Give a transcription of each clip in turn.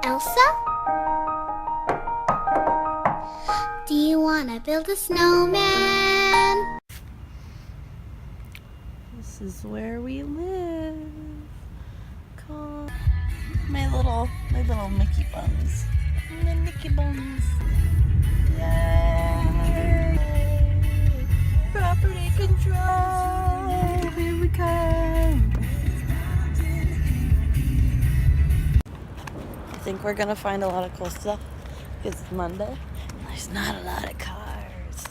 Elsa? Do you wanna build a snowman? This is where we live. Call my little Mickey buns. My Mickey buns. Yay! Property control. Here we come. I think we're gonna find a lot of cool stuff. It's Monday. There's not a lot of cars.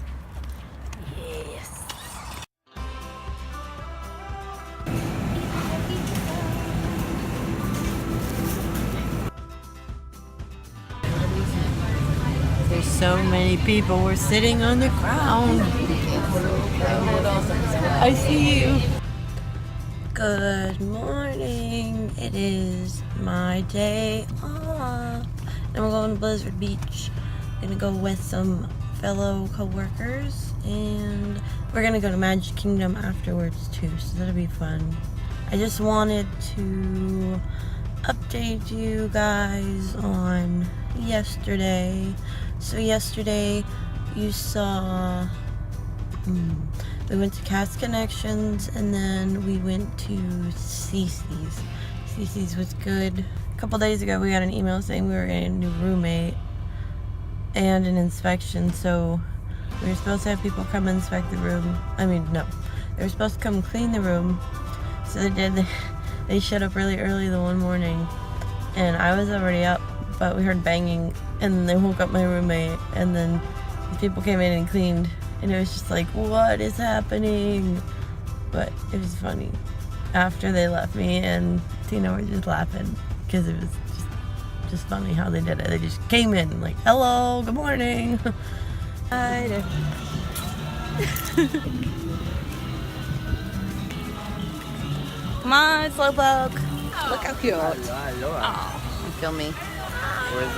Yes. There's so many people. We're sitting on the ground. I see you. Good morning. It is my day off. And we're going to Blizzard Beach. Gonna go with some fellow co-workers, and we're gonna go to Magic Kingdom afterwards too, so that'll be fun. I just wanted to update you guys on yesterday. So yesterday you saw we went to Cast Connections, and then we went to Cece's. Cece's was good. A couple days ago we got an email saying we were getting a new roommate and an inspection, so we were supposed to have people come inspect the room. I mean, no, they were supposed to come clean the room, so they did. They showed up really early the one morning, and I was already up, but we heard banging, and they woke up my roommate, and then the people came in and cleaned, and it was just like, what is happening? But it was funny. After they left, me and Tina were just laughing, because it was just funny how they did it. They just came in like, hello, good morning. Hi there. Come on, Slowpoke. Oh. Look how cute. Oh, you feel me? Where's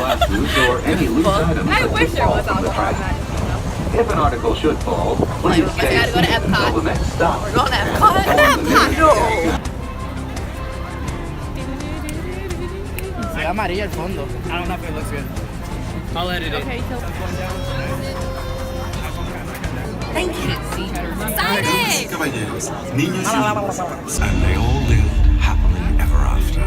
glasses or any loose items that could fall from the track. If an article should fall, please stay until the next stop. We're going to Epcot. No. Se ve amarillo el fondo. I don't know if it looks good. I'll edit it. Okay, thank you. Excited. Caballeros, niños y niñas, and they all live happily ever after.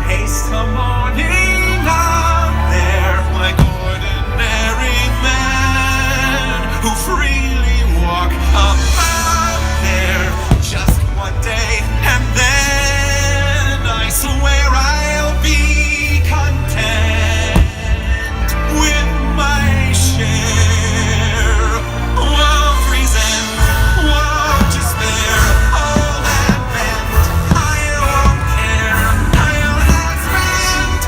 Taste the morning out there, like ordinary men who freely walk about there. Just one day, and then I swear I'll be content with my share of reason, of despair. All that meant I won't care. I'll have spent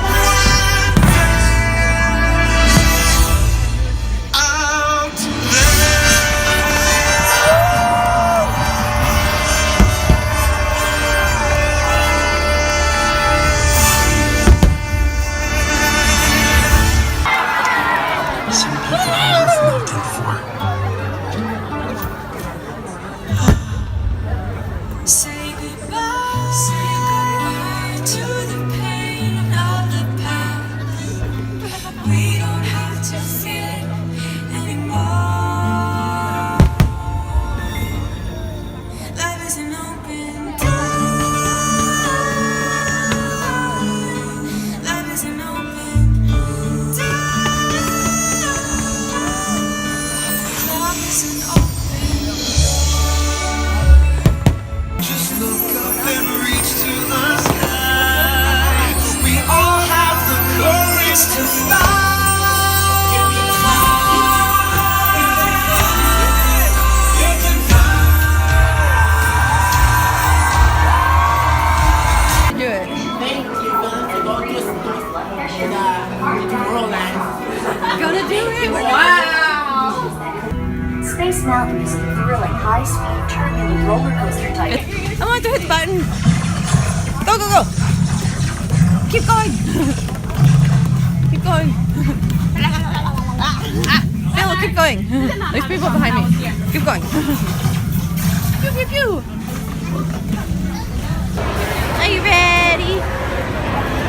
Say goodbye to the pain of the past. We don't have to feel it anymore. Life is an open door. Life is an open door. Love is an open door. Just look up and reach to the sky. We all have the courage to fly. You can fly. You can fly. Do it. Gonna do it. Space Mountain is a thrilling, high-speed, turbulent roller coaster type. I want to hit the button. Go, go, go. Keep going. Keep going. Phil, keep going. There's people behind me. Keep going. Pew, pew, pew. Are you ready?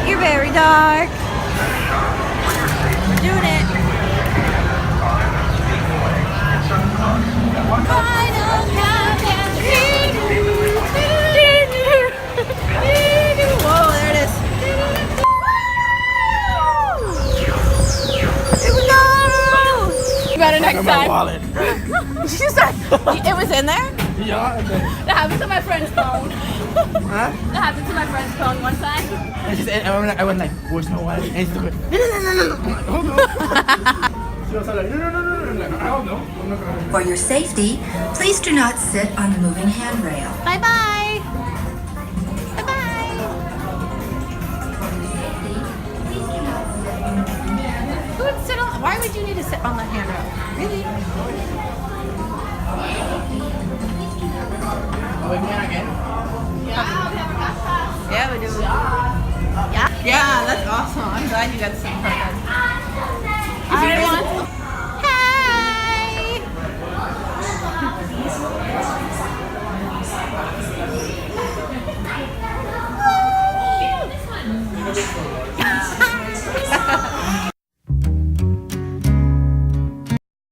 You're very dark. We're doing it. Final countdown. Whoa, there it is. You got it next time. Wallet. It was in there? Yeah. That happened to my friend's phone. Huh? That happened to my friend's phone one time. I went like, where's my wallet? And he's like, no. She was like, no. I don't know. I'm not gonna. For your safety, please do not sit on the moving handrail. Bye-bye. Bye-bye. Who would sit on? Why would you need to sit on the handrail? Really? Are we going again? Yeah, we do. Yeah? Yeah, that's awesome. I'm glad you got to sit in front of us. Is there anyone?